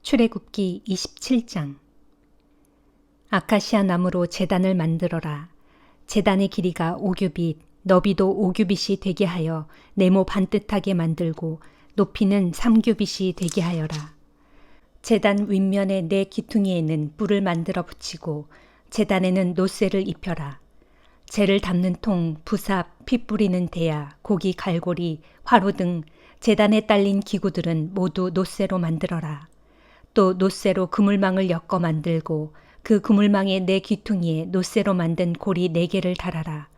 출애굽기 27장. 아카시아 나무로 제단을 만들어라. 제단의 길이가 5규빗, 너비도 5규빗이 되게 하여 네모 반듯하게 만들고 높이는 3규빗이 되게 하여라. 제단 윗면의 네 기퉁이에는 뿔을 만들어 붙이고 제단에는 노쇠를 입혀라. 재를 담는 통, 부삽, 피 뿌리는 대야, 고기 갈고리, 화로 등 제단에 딸린 기구들은 모두 노쇠로 만들어라. 또 노쇠로 그물망을 엮어 만들고 그 그물망의 네 귀퉁이에 노쇠로 만든 고리 4개를 달아라.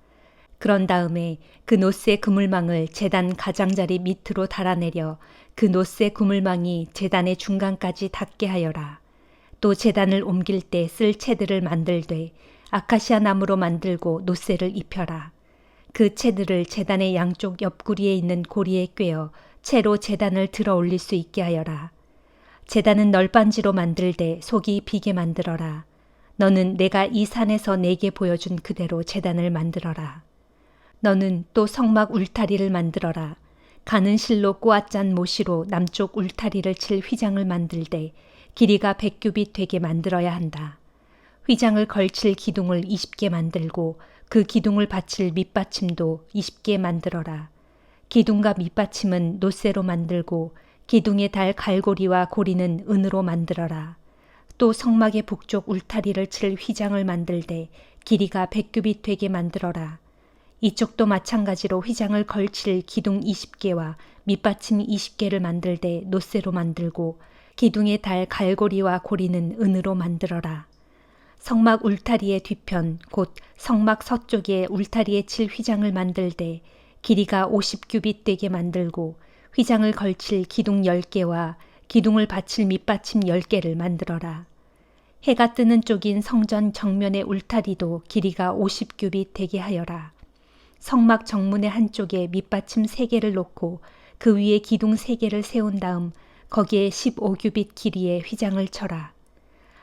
그런 다음에 그 노쇠 그물망을 제단 가장자리 밑으로 달아내려 그 노쇠 그물망이 제단의 중간까지 닿게 하여라. 또 제단을 옮길 때 쓸 채들을 만들되 아카시아 나무로 만들고 노쇠를 입혀라. 그 채들을 제단의 양쪽 옆구리에 있는 고리에 꿰어 채로 제단을 들어 올릴 수 있게 하여라. 제단은 널빤지로 만들되 속이 비게 만들어라. 너는 내가 이 산에서 내게 보여준 그대로 제단을 만들어라. 너는 또 성막 울타리를 만들어라. 가는 실로 꼬아짠 모시로 남쪽 울타리를 칠 휘장을 만들되 길이가 100규빗 되게 만들어야 한다. 휘장을 걸칠 기둥을 20개 만들고 그 기둥을 받칠 밑받침도 20개 만들어라. 기둥과 밑받침은 노쇠로 만들고 기둥에 달 갈고리와 고리는 은으로 만들어라. 또 성막의 북쪽 울타리를 칠 휘장을 만들되 길이가 100규빗 되게 만들어라. 이쪽도 마찬가지로 휘장을 걸칠 기둥 20개와 밑받침 20개를 만들되 노쇠로 만들고 기둥에 달 갈고리와 고리는 은으로 만들어라. 성막 울타리의 뒤편 곧 성막 서쪽에 울타리에 칠 휘장을 만들되 길이가 50규빗 되게 만들고 휘장을 걸칠 기둥 10개와 기둥을 받칠 밑받침 10개를 만들어라. 해가 뜨는 쪽인 성전 정면의 울타리도 길이가 50규빗 되게 하여라. 성막 정문의 한쪽에 밑받침 3개를 놓고 그 위에 기둥 3개를 세운 다음 거기에 15규빗 길이의 휘장을 쳐라.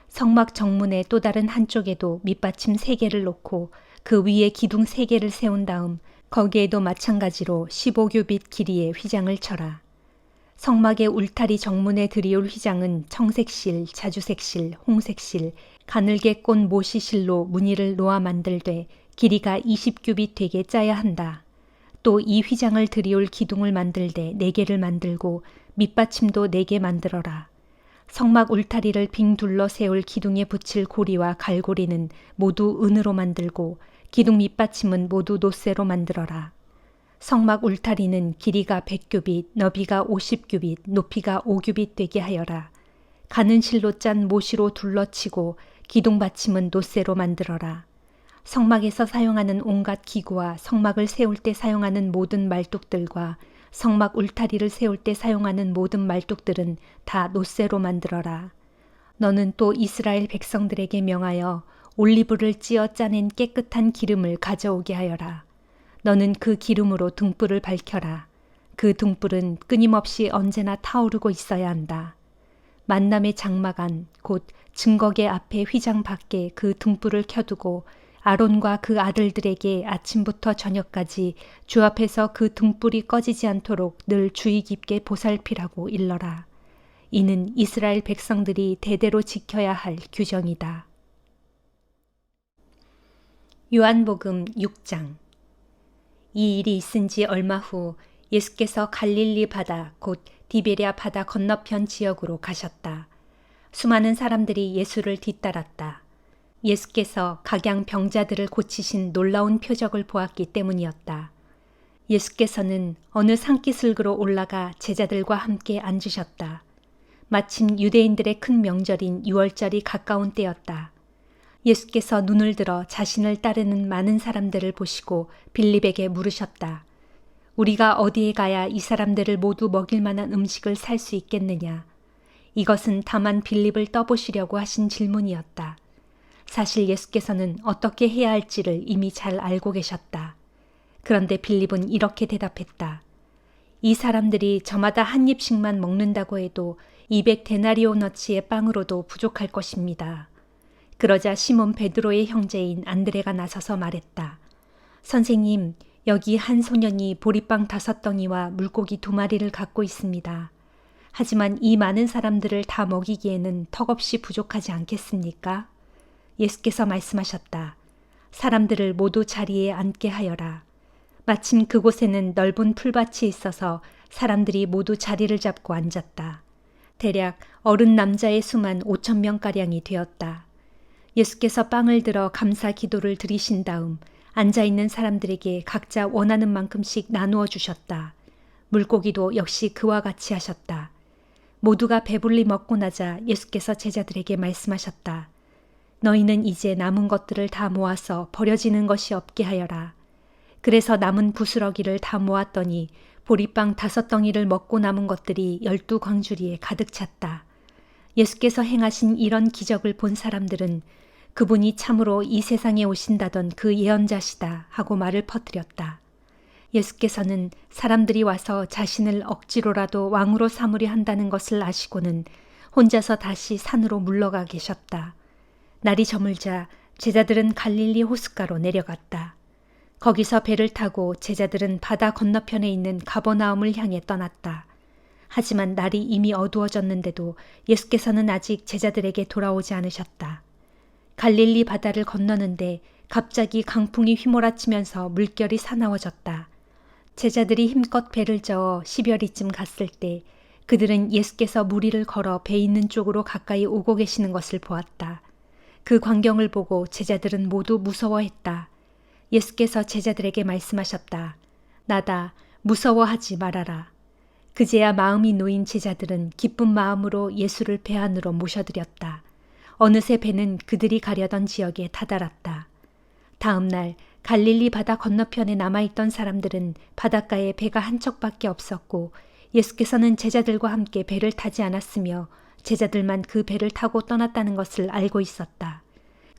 성막 정문의 또 다른 한쪽에도 밑받침 3개를 놓고 그 위에 기둥 3개를 세운 다음 거기에도 마찬가지로 15규빗 길이의 휘장을 쳐라. 성막의 울타리 정문에 들이올 휘장은 청색실, 자주색실, 홍색실, 가늘게 꼰 모시실로 무늬를 놓아 만들되 길이가 20규빗 되게 짜야 한다. 또 이 휘장을 들이올 기둥을 만들되 4개를 만들고 밑받침도 4개 만들어라. 성막 울타리를 빙 둘러 세울 기둥에 붙일 고리와 갈고리는 모두 은으로 만들고 기둥 밑받침은 모두 노쇠로 만들어라. 성막 울타리는 길이가 100규빗, 너비가 50규빗, 높이가 5규빗 되게 하여라. 가는 실로 짠 모시로 둘러치고 기둥 받침은 노쇠로 만들어라. 성막에서 사용하는 온갖 기구와 성막을 세울 때 사용하는 모든 말뚝들과 성막 울타리를 세울 때 사용하는 모든 말뚝들은 다 노쇠로 만들어라. 너는 또 이스라엘 백성들에게 명하여 올리브를 찌어 짜낸 깨끗한 기름을 가져오게 하여라. 너는 그 기름으로 등불을 밝혀라. 그 등불은 끊임없이 언제나 타오르고 있어야 한다. 만남의 장막 안, 곧 증거계 앞에 휘장 밖에 그 등불을 켜두고 아론과 그 아들들에게 아침부터 저녁까지 주 앞에서 그 등불이 꺼지지 않도록 늘 주의 깊게 보살피라고 일러라. 이는 이스라엘 백성들이 대대로 지켜야 할 규정이다. 요한복음 6장. 이 일이 있은 지 얼마 후 예수께서 갈릴리 바다 곧 디베랴 바다 건너편 지역으로 가셨다. 수많은 사람들이 예수를 뒤따랐다. 예수께서 각양 병자들을 고치신 놀라운 표적을 보았기 때문이었다. 예수께서는 어느 산기슭으로 올라가 제자들과 함께 앉으셨다. 마침 유대인들의 큰 명절인 유월절이 가까운 때였다. 예수께서 눈을 들어 자신을 따르는 많은 사람들을 보시고 빌립에게 물으셨다. 우리가 어디에 가야 이 사람들을 모두 먹일 만한 음식을 살 수 있겠느냐? 이것은 다만 빌립을 떠보시려고 하신 질문이었다. 사실 예수께서는 어떻게 해야 할지를 이미 잘 알고 계셨다. 그런데 빌립은 이렇게 대답했다. 이 사람들이 저마다 한 입씩만 먹는다고 해도 200데나리오너치의 빵으로도 부족할 것입니다. 그러자 시몬 베드로의 형제인 안드레가 나서서 말했다. 선생님, 여기 한 소년이 보리빵 5덩이와 물고기 2마리를 갖고 있습니다. 하지만 이 많은 사람들을 다 먹이기에는 턱없이 부족하지 않겠습니까? 예수께서 말씀하셨다. 사람들을 모두 자리에 앉게 하여라. 마침 그곳에는 넓은 풀밭이 있어서 사람들이 모두 자리를 잡고 앉았다. 대략 어른 남자의 수만 5,000명가량이 되었다. 예수께서 빵을 들어 감사 기도를 드리신 다음 앉아있는 사람들에게 각자 원하는 만큼씩 나누어 주셨다. 물고기도 역시 그와 같이 하셨다. 모두가 배불리 먹고 나자 예수께서 제자들에게 말씀하셨다. 너희는 이제 남은 것들을 다 모아서 버려지는 것이 없게 하여라. 그래서 남은 부스러기를 다 모았더니 보리빵 5덩이를 먹고 남은 것들이 12광주리에 가득 찼다. 예수께서 행하신 이런 기적을 본 사람들은 그분이 참으로 이 세상에 오신다던 그 예언자시다 하고 말을 퍼뜨렸다. 예수께서는 사람들이 와서 자신을 억지로라도 왕으로 삼으려 한다는 것을 아시고는 혼자서 다시 산으로 물러가 계셨다. 날이 저물자 제자들은 갈릴리 호숫가로 내려갔다. 거기서 배를 타고 제자들은 바다 건너편에 있는 가버나움을 향해 떠났다. 하지만 날이 이미 어두워졌는데도 예수께서는 아직 제자들에게 돌아오지 않으셨다. 갈릴리 바다를 건너는데 갑자기 강풍이 휘몰아치면서 물결이 사나워졌다. 제자들이 힘껏 배를 저어 10여리쯤 갔을 때 그들은 예수께서 무리를 걸어 배 있는 쪽으로 가까이 오고 계시는 것을 보았다. 그 광경을 보고 제자들은 모두 무서워했다. 예수께서 제자들에게 말씀하셨다. 나다, 무서워하지 말아라. 그제야 마음이 놓인 제자들은 기쁜 마음으로 예수를 배 안으로 모셔드렸다. 어느새 배는 그들이 가려던 지역에 다다랐다. 다음 날 갈릴리 바다 건너편에 남아있던 사람들은 바닷가에 배가 한 척밖에 없었고 예수께서는 제자들과 함께 배를 타지 않았으며 제자들만 그 배를 타고 떠났다는 것을 알고 있었다.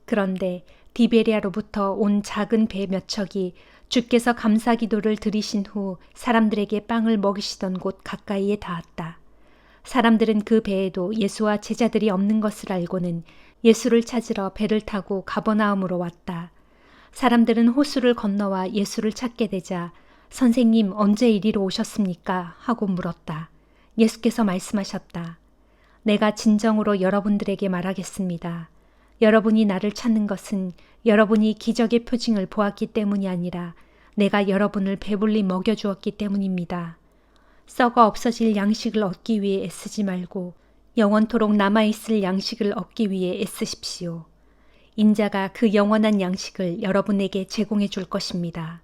그런데 디베리아로부터 온 작은 배 몇 척이 주께서 감사기도를 드리신 후 사람들에게 빵을 먹이시던 곳 가까이에 닿았다. 사람들은 그 배에도 예수와 제자들이 없는 것을 알고는 예수를 찾으러 배를 타고 가버나움으로 왔다. 사람들은 호수를 건너와 예수를 찾게 되자 선생님 언제 이리로 오셨습니까? 하고 물었다. 예수께서 말씀하셨다. 내가 진정으로 여러분들에게 말하겠습니다. 여러분이 나를 찾는 것은 여러분이 기적의 표징을 보았기 때문이 아니라 내가 여러분을 배불리 먹여주었기 때문입니다. 썩어 없어질 양식을 얻기 위해 애쓰지 말고 영원토록 남아있을 양식을 얻기 위해 애쓰십시오. 인자가 그 영원한 양식을 여러분에게 제공해 줄 것입니다.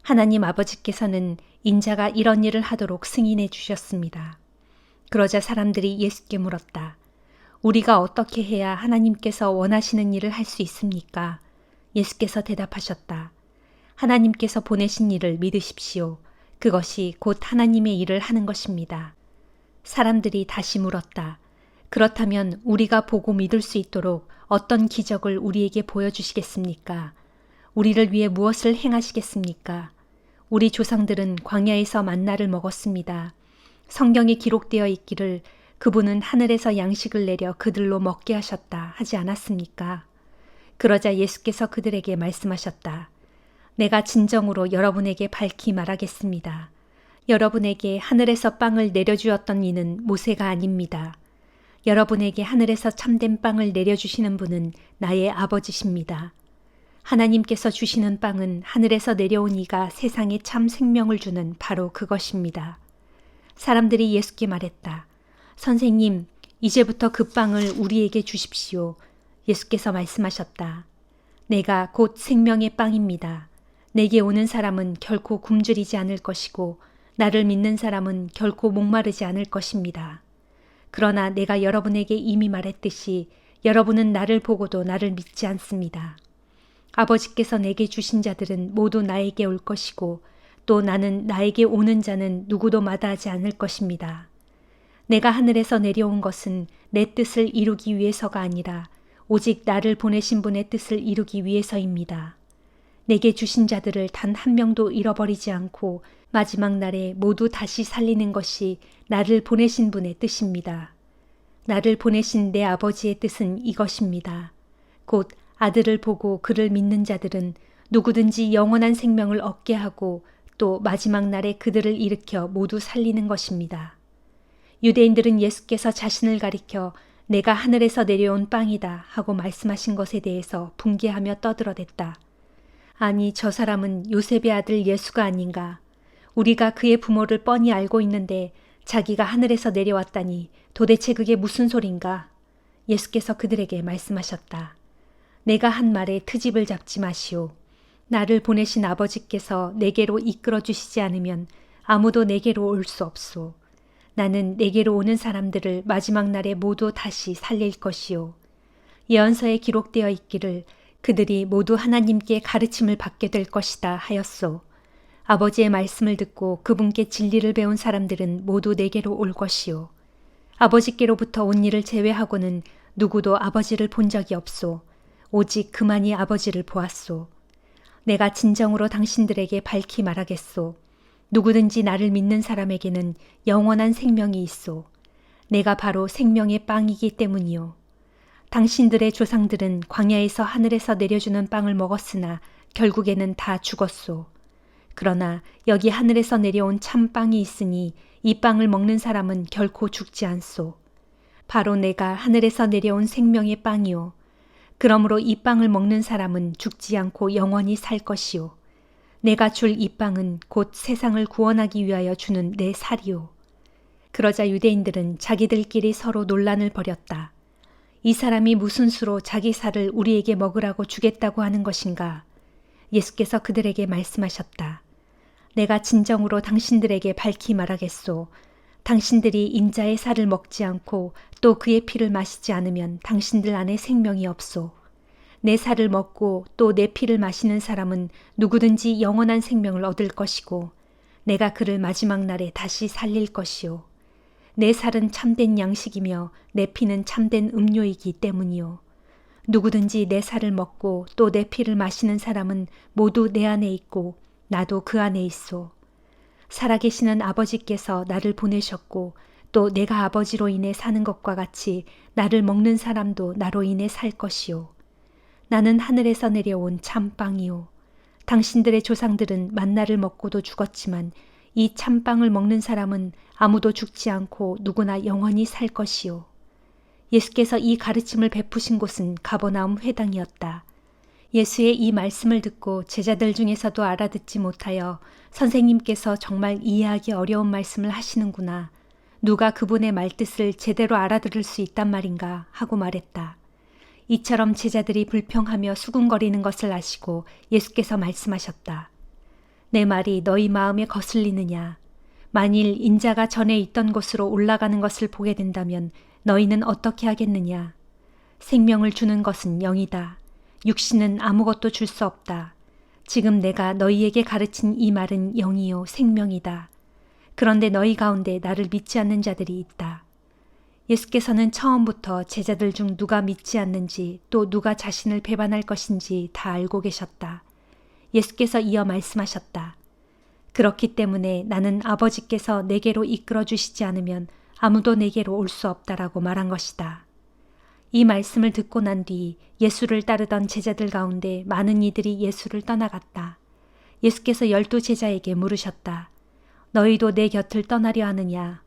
하나님 아버지께서는 인자가 이런 일을 하도록 승인해 주셨습니다. 그러자 사람들이 예수께 물었다. 우리가 어떻게 해야 하나님께서 원하시는 일을 할 수 있습니까? 예수께서 대답하셨다. 하나님께서 보내신 일을 믿으십시오. 그것이 곧 하나님의 일을 하는 것입니다. 사람들이 다시 물었다. 그렇다면 우리가 보고 믿을 수 있도록 어떤 기적을 우리에게 보여주시겠습니까? 우리를 위해 무엇을 행하시겠습니까? 우리 조상들은 광야에서 만나를 먹었습니다. 성경에 기록되어 있기를 그분은 하늘에서 양식을 내려 그들로 먹게 하셨다 하지 않았습니까? 그러자 예수께서 그들에게 말씀하셨다. 내가 진정으로 여러분에게 밝히 말하겠습니다. 여러분에게 하늘에서 빵을 내려주었던 이는 모세가 아닙니다. 여러분에게 하늘에서 참된 빵을 내려주시는 분은 나의 아버지십니다. 하나님께서 주시는 빵은 하늘에서 내려온 이가 세상에 참 생명을 주는 바로 그것입니다. 사람들이 예수께 말했다. 선생님, 이제부터 그 빵을 우리에게 주십시오. 예수께서 말씀하셨다. 내가 곧 생명의 빵입니다. 내게 오는 사람은 결코 굶주리지 않을 것이고 나를 믿는 사람은 결코 목마르지 않을 것입니다. 그러나 내가 여러분에게 이미 말했듯이 여러분은 나를 보고도 나를 믿지 않습니다. 아버지께서 내게 주신 자들은 모두 나에게 올 것이고 또 나는 나에게 오는 자는 누구도 마다하지 않을 것입니다. 내가 하늘에서 내려온 것은 내 뜻을 이루기 위해서가 아니라 오직 나를 보내신 분의 뜻을 이루기 위해서입니다. 내게 주신 자들을 단 한 명도 잃어버리지 않고 마지막 날에 모두 다시 살리는 것이 나를 보내신 분의 뜻입니다. 나를 보내신 내 아버지의 뜻은 이것입니다. 곧 아들을 보고 그를 믿는 자들은 누구든지 영원한 생명을 얻게 하고 또 마지막 날에 그들을 일으켜 모두 살리는 것입니다. 유대인들은 예수께서 자신을 가리켜 내가 하늘에서 내려온 빵이다 하고 말씀하신 것에 대해서 분개하며 떠들어댔다. 아니, 저 사람은 요셉의 아들 예수가 아닌가? 우리가 그의 부모를 뻔히 알고 있는데 자기가 하늘에서 내려왔다니 도대체 그게 무슨 소린가? 예수께서 그들에게 말씀하셨다. 내가 한 말에 트집을 잡지 마시오. 나를 보내신 아버지께서 내게로 이끌어 주시지 않으면 아무도 내게로 올 수 없소. 나는 내게로 오는 사람들을 마지막 날에 모두 다시 살릴 것이요. 예언서에 기록되어 있기를 그들이 모두 하나님께 가르침을 받게 될 것이다 하였소. 아버지의 말씀을 듣고 그분께 진리를 배운 사람들은 모두 내게로 올 것이요. 아버지께로부터 온 일을 제외하고는 누구도 아버지를 본 적이 없소. 오직 그만이 아버지를 보았소. 내가 진정으로 당신들에게 밝히 말하겠소. 누구든지 나를 믿는 사람에게는 영원한 생명이 있소. 내가 바로 생명의 빵이기 때문이요. 당신들의 조상들은 광야에서 하늘에서 내려주는 빵을 먹었으나 결국에는 다 죽었소. 그러나 여기 하늘에서 내려온 참 빵이 있으니 이 빵을 먹는 사람은 결코 죽지 않소. 바로 내가 하늘에서 내려온 생명의 빵이요. 그러므로 이 빵을 먹는 사람은 죽지 않고 영원히 살 것이요. 내가 줄 이 빵은 곧 세상을 구원하기 위하여 주는 내 살이요. 그러자 유대인들은 자기들끼리 서로 논란을 벌였다. 이 사람이 무슨 수로 자기 살을 우리에게 먹으라고 주겠다고 하는 것인가? 예수께서 그들에게 말씀하셨다. 내가 진정으로 당신들에게 밝히 말하겠소. 당신들이 인자의 살을 먹지 않고 또 그의 피를 마시지 않으면 당신들 안에 생명이 없소. 내 살을 먹고 또 내 피를 마시는 사람은 누구든지 영원한 생명을 얻을 것이고 내가 그를 마지막 날에 다시 살릴 것이요. 내 살은 참된 양식이며 내 피는 참된 음료이기 때문이요. 누구든지 내 살을 먹고 또 내 피를 마시는 사람은 모두 내 안에 있고 나도 그 안에 있소. 살아계시는 아버지께서 나를 보내셨고 또 내가 아버지로 인해 사는 것과 같이 나를 먹는 사람도 나로 인해 살 것이요. 나는 하늘에서 내려온 참빵이요. 당신들의 조상들은 만나를 먹고도 죽었지만 이 참빵을 먹는 사람은 아무도 죽지 않고 누구나 영원히 살 것이요. 예수께서 이 가르침을 베푸신 곳은 가버나움 회당이었다. 예수의 이 말씀을 듣고 제자들 중에서도 알아듣지 못하여 선생님께서 정말 이해하기 어려운 말씀을 하시는구나. 누가 그분의 말뜻을 제대로 알아들을 수 있단 말인가 하고 말했다. 이처럼 제자들이 불평하며 수군거리는 것을 아시고 예수께서 말씀하셨다. 내 말이 너희 마음에 거슬리느냐? 만일 인자가 전에 있던 곳으로 올라가는 것을 보게 된다면 너희는 어떻게 하겠느냐? 생명을 주는 것은 영이다. 육신은 아무것도 줄 수 없다. 지금 내가 너희에게 가르친 이 말은 영이요 생명이다. 그런데 너희 가운데 나를 믿지 않는 자들이 있다. 예수께서는 처음부터 제자들 중 누가 믿지 않는지 또 누가 자신을 배반할 것인지 다 알고 계셨다. 예수께서 이어 말씀하셨다. 그렇기 때문에 나는 아버지께서 내게로 이끌어 주시지 않으면 아무도 내게로 올 수 없다라고 말한 것이다. 이 말씀을 듣고 난 뒤 예수를 따르던 제자들 가운데 많은 이들이 예수를 떠나갔다. 예수께서 12 제자에게 물으셨다. 너희도 내 곁을 떠나려 하느냐?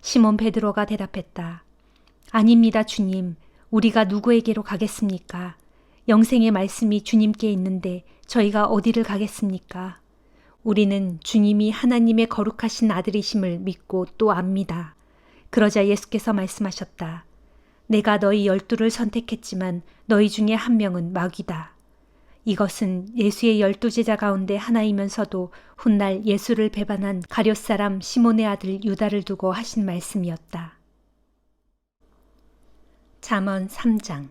시몬 베드로가 대답했다. 아닙니다, 주님. 우리가 누구에게로 가겠습니까? 영생의 말씀이 주님께 있는데 저희가 어디를 가겠습니까? 우리는 주님이 하나님의 거룩하신 아들이심을 믿고 또 압니다. 그러자 예수께서 말씀하셨다. 내가 너희 12를 선택했지만 너희 중에 한 명은 마귀다. 이것은 예수의 12 제자 가운데 하나이면서도 훗날 예수를 배반한 가룟 사람 시몬의 아들 유다를 두고 하신 말씀이었다. 잠언 3장.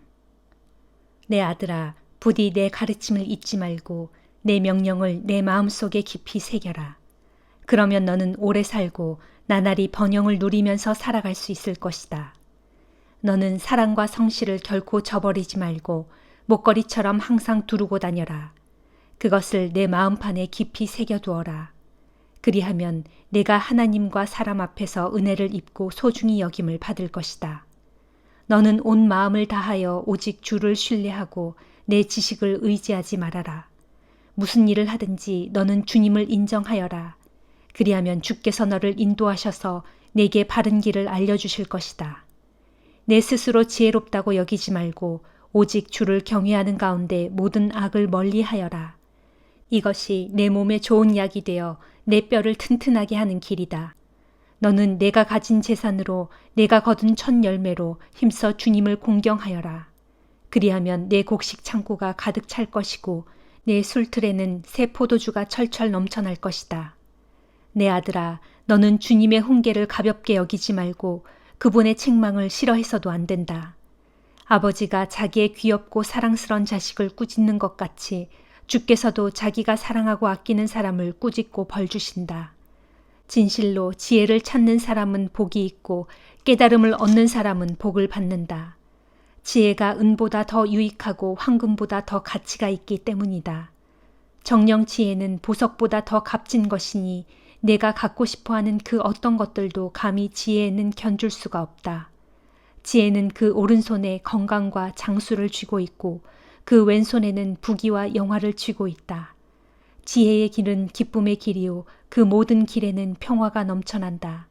내 아들아, 부디 내 가르침을 잊지 말고 내 명령을 내 마음속에 깊이 새겨라. 그러면 너는 오래 살고 나날이 번영을 누리면서 살아갈 수 있을 것이다. 너는 사랑과 성실을 결코 저버리지 말고 목걸이처럼 항상 두르고 다녀라. 그것을 내 마음판에 깊이 새겨두어라. 그리하면 내가 하나님과 사람 앞에서 은혜를 입고 소중히 여김을 받을 것이다. 너는 온 마음을 다하여 오직 주를 신뢰하고 내 지식을 의지하지 말아라. 무슨 일을 하든지 너는 주님을 인정하여라. 그리하면 주께서 너를 인도하셔서 내게 바른 길을 알려주실 것이다. 내 스스로 지혜롭다고 여기지 말고 오직 주를 경외하는 가운데 모든 악을 멀리하여라. 이것이 내 몸에 좋은 약이 되어 내 뼈를 튼튼하게 하는 길이다. 너는 내가 가진 재산으로 내가 거둔 첫 열매로 힘써 주님을 공경하여라. 그리하면 내 곡식 창고가 가득 찰 것이고 내 술틀에는 새 포도주가 철철 넘쳐날 것이다. 내 아들아, 너는 주님의 훈계를 가볍게 여기지 말고 그분의 책망을 싫어해서도 안 된다. 아버지가 자기의 귀엽고 사랑스러운 자식을 꾸짖는 것 같이 주께서도 자기가 사랑하고 아끼는 사람을 꾸짖고 벌주신다. 진실로 지혜를 찾는 사람은 복이 있고 깨달음을 얻는 사람은 복을 받는다. 지혜가 은보다 더 유익하고 황금보다 더 가치가 있기 때문이다. 정령 지혜는 보석보다 더 값진 것이니 내가 갖고 싶어하는 그 어떤 것들도 감히 지혜에는 견줄 수가 없다. 지혜는 그 오른손에 건강과 장수를 쥐고 있고 그 왼손에는 부귀와 영화를 쥐고 있다. 지혜의 길은 기쁨의 길이요 그 모든 길에는 평화가 넘쳐난다.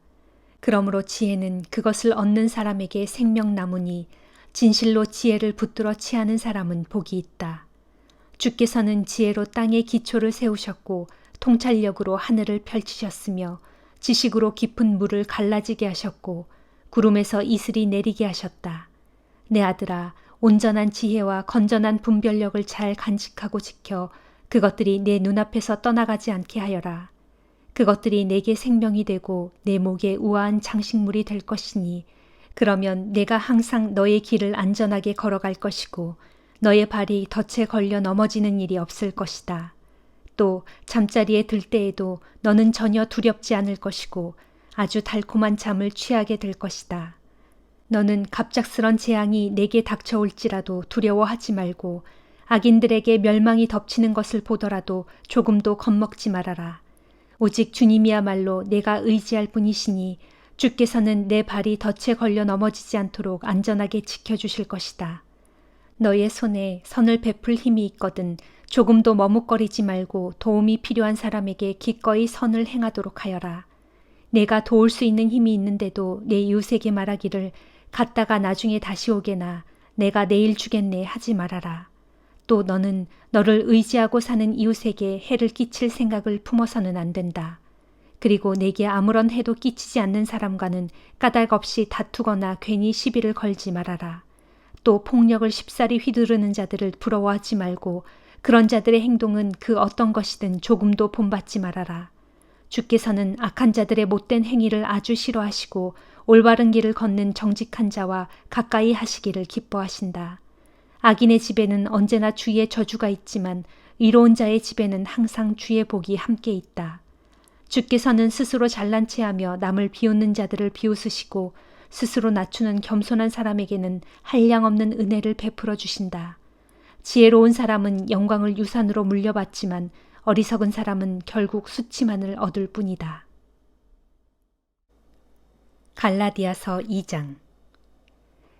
그러므로 지혜는 그것을 얻는 사람에게 생명나무니 진실로 지혜를 붙들어 취하는 사람은 복이 있다. 주께서는 지혜로 땅의 기초를 세우셨고 통찰력으로 하늘을 펼치셨으며 지식으로 깊은 물을 갈라지게 하셨고 구름에서 이슬이 내리게 하셨다. 내 아들아, 온전한 지혜와 건전한 분별력을 잘 간직하고 지켜 그것들이 내 눈앞에서 떠나가지 않게 하여라. 그것들이 내게 생명이 되고 내 목에 우아한 장식물이 될 것이니 그러면 내가 항상 너의 길을 안전하게 걸어갈 것이고 너의 발이 덫에 걸려 넘어지는 일이 없을 것이다. 또 잠자리에 들 때에도 너는 전혀 두렵지 않을 것이고 아주 달콤한 잠을 취하게 될 것이다. 너는 갑작스런 재앙이 내게 닥쳐올지라도 두려워하지 말고 악인들에게 멸망이 덮치는 것을 보더라도 조금도 겁먹지 말아라. 오직 주님이야말로 내가 의지할 분이시니 주께서는 내 발이 덫에 걸려 넘어지지 않도록 안전하게 지켜주실 것이다. 너의 손에 선을 베풀 힘이 있거든 조금도 머뭇거리지 말고 도움이 필요한 사람에게 기꺼이 선을 행하도록 하여라. 내가 도울 수 있는 힘이 있는데도 내 이웃에게 말하기를 갔다가 나중에 다시 오게나 내가 내일 주겠네 하지 말아라. 또 너는 너를 의지하고 사는 이웃에게 해를 끼칠 생각을 품어서는 안 된다. 그리고 내게 아무런 해도 끼치지 않는 사람과는 까닭 없이 다투거나 괜히 시비를 걸지 말아라. 또 폭력을 쉽사리 휘두르는 자들을 부러워하지 말고 그런 자들의 행동은 그 어떤 것이든 조금도 본받지 말아라. 주께서는 악한 자들의 못된 행위를 아주 싫어하시고 올바른 길을 걷는 정직한 자와 가까이 하시기를 기뻐하신다. 악인의 집에는 언제나 주의 저주가 있지만 의로운 자의 집에는 항상 주의 복이 함께 있다. 주께서는 스스로 잘난 체하며 남을 비웃는 자들을 비웃으시고 스스로 낮추는 겸손한 사람에게는 한량없는 은혜를 베풀어 주신다. 지혜로운 사람은 영광을 유산으로 물려받지만 어리석은 사람은 결국 수치만을 얻을 뿐이다. 갈라디아서 2장.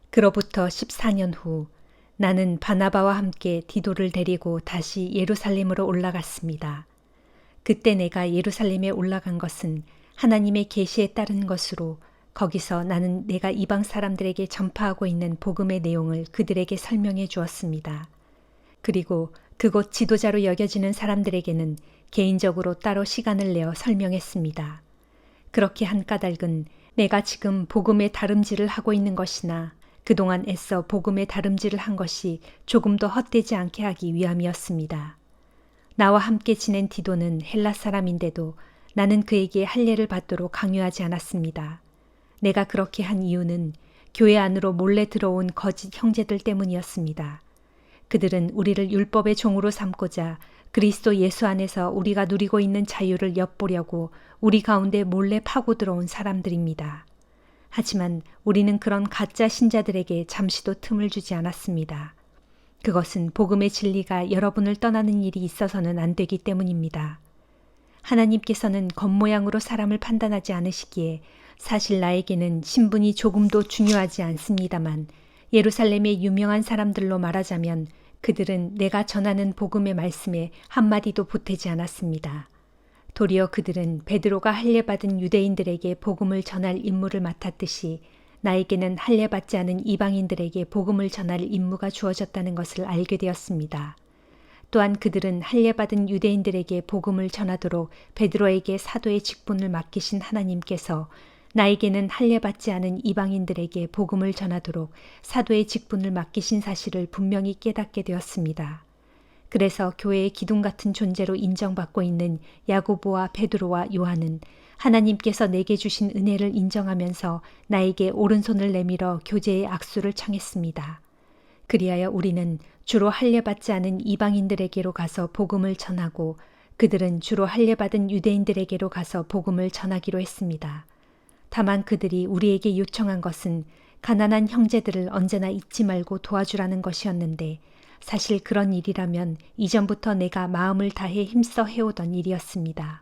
그로부터 14년 후 나는 바나바와 함께 디도를 데리고 다시 예루살렘으로 올라갔습니다. 그때 내가 예루살렘에 올라간 것은 하나님의 계시에 따른 것으로 거기서 나는 내가 이방 사람들에게 전파하고 있는 복음의 내용을 그들에게 설명해 주었습니다. 그리고 그곳 지도자로 여겨지는 사람들에게는 개인적으로 따로 시간을 내어 설명했습니다. 그렇게 한 까닭은 내가 지금 복음의 다름질을 하고 있는 것이나 그동안 애써 복음의 다름질을 한 것이 조금 더 헛되지 않게 하기 위함이었습니다. 나와 함께 지낸 디도는 헬라 사람인데도 나는 그에게 할례를 받도록 강요하지 않았습니다. 내가 그렇게 한 이유는 교회 안으로 몰래 들어온 거짓 형제들 때문이었습니다. 그들은 우리를 율법의 종으로 삼고자 그리스도 예수 안에서 우리가 누리고 있는 자유를 엿보려고 우리 가운데 몰래 파고 들어온 사람들입니다. 하지만 우리는 그런 가짜 신자들에게 잠시도 틈을 주지 않았습니다. 그것은 복음의 진리가 여러분을 떠나는 일이 있어서는 안 되기 때문입니다. 하나님께서는 겉모양으로 사람을 판단하지 않으시기에 사실 나에게는 신분이 조금도 중요하지 않습니다만 예루살렘의 유명한 사람들로 말하자면 그들은 내가 전하는 복음의 말씀에 한마디도 보태지 않았습니다. 도리어 그들은 베드로가 할례받은 유대인들에게 복음을 전할 임무를 맡았듯이 나에게는 할례받지 않은 이방인들에게 복음을 전할 임무가 주어졌다는 것을 알게 되었습니다. 또한 그들은 할례받은 유대인들에게 복음을 전하도록 베드로에게 사도의 직분을 맡기신 하나님께서 나에게는 할례받지 않은 이방인들에게 복음을 전하도록 사도의 직분을 맡기신 사실을 분명히 깨닫게 되었습니다. 그래서 교회의 기둥 같은 존재로 인정받고 있는 야고보와 베드로와 요한은 하나님께서 내게 주신 은혜를 인정하면서 나에게 오른손을 내밀어 교제의 악수를 청했습니다. 그리하여 우리는 주로 할례받지 않은 이방인들에게로 가서 복음을 전하고 그들은 주로 할례받은 유대인들에게로 가서 복음을 전하기로 했습니다. 다만 그들이 우리에게 요청한 것은 가난한 형제들을 언제나 잊지 말고 도와주라는 것이었는데 사실 그런 일이라면 이전부터 내가 마음을 다해 힘써 해오던 일이었습니다.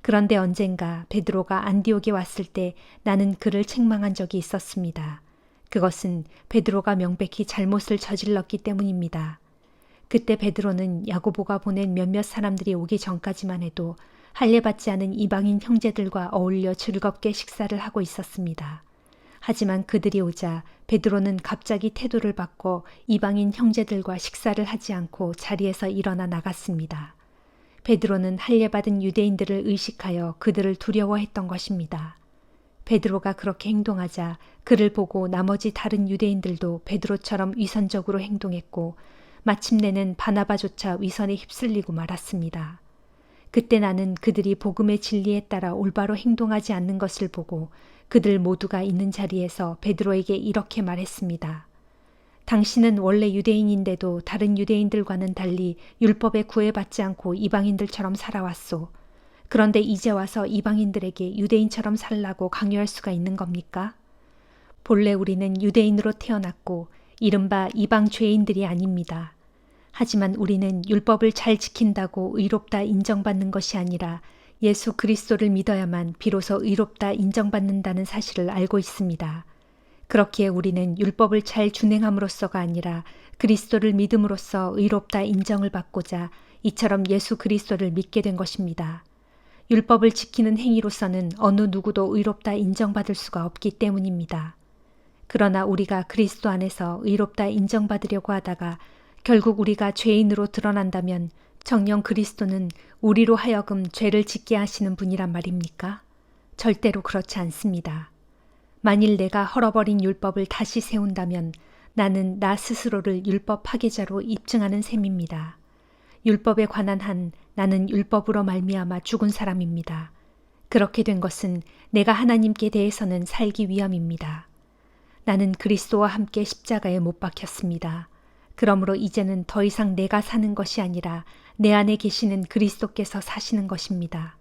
그런데 언젠가 베드로가 안디옥에 왔을 때 나는 그를 책망한 적이 있었습니다. 그것은 베드로가 명백히 잘못을 저질렀기 때문입니다. 그때 베드로는 야고보가 보낸 몇몇 사람들이 오기 전까지만 해도 할례받지 않은 이방인 형제들과 어울려 즐겁게 식사를 하고 있었습니다. 하지만 그들이 오자 베드로는 갑자기 태도를 바꿔 이방인 형제들과 식사를 하지 않고 자리에서 일어나 나갔습니다. 베드로는 할례받은 유대인들을 의식하여 그들을 두려워했던 것입니다. 베드로가 그렇게 행동하자 그를 보고 나머지 다른 유대인들도 베드로처럼 위선적으로 행동했고 마침내는 바나바조차 위선에 휩쓸리고 말았습니다. 그때 나는 그들이 복음의 진리에 따라 올바로 행동하지 않는 것을 보고 그들 모두가 있는 자리에서 베드로에게 이렇게 말했습니다. 당신은 원래 유대인인데도 다른 유대인들과는 달리 율법에 구애받지 않고 이방인들처럼 살아왔소. 그런데 이제 와서 이방인들에게 유대인처럼 살라고 강요할 수가 있는 겁니까? 본래 우리는 유대인으로 태어났고 이른바 이방 죄인들이 아닙니다. 하지만 우리는 율법을 잘 지킨다고 의롭다 인정받는 것이 아니라 예수 그리스도를 믿어야만 비로소 의롭다 인정받는다는 사실을 알고 있습니다. 그렇기에 우리는 율법을 잘 준행함으로써가 아니라 그리스도를 믿음으로써 의롭다 인정을 받고자 이처럼 예수 그리스도를 믿게 된 것입니다. 율법을 지키는 행위로서는 어느 누구도 의롭다 인정받을 수가 없기 때문입니다. 그러나 우리가 그리스도 안에서 의롭다 인정받으려고 하다가 결국 우리가 죄인으로 드러난다면 정녕 그리스도는 우리로 하여금 죄를 짓게 하시는 분이란 말입니까? 절대로 그렇지 않습니다. 만일 내가 헐어버린 율법을 다시 세운다면 나는 나 스스로를 율법 파괴자로 입증하는 셈입니다. 율법에 관한 한 나는 율법으로 말미암아 죽은 사람입니다. 그렇게 된 것은 내가 하나님께 대해서는 살기 위함입니다. 나는 그리스도와 함께 십자가에 못 박혔습니다. 그러므로 이제는 더 이상 내가 사는 것이 아니라 내 안에 계시는 그리스도께서 사시는 것입니다.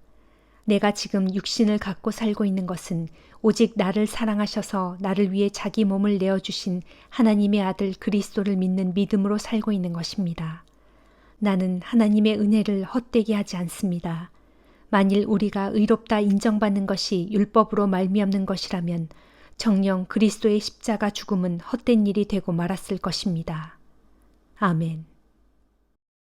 내가 지금 육신을 갖고 살고 있는 것은 오직 나를 사랑하셔서 나를 위해 자기 몸을 내어주신 하나님의 아들 그리스도를 믿는 믿음으로 살고 있는 것입니다. 나는 하나님의 은혜를 헛되게 하지 않습니다. 만일 우리가 의롭다 인정받는 것이 율법으로 말미암는 것이라면 정녕 그리스도의 십자가 죽음은 헛된 일이 되고 말았을 것입니다. 아멘.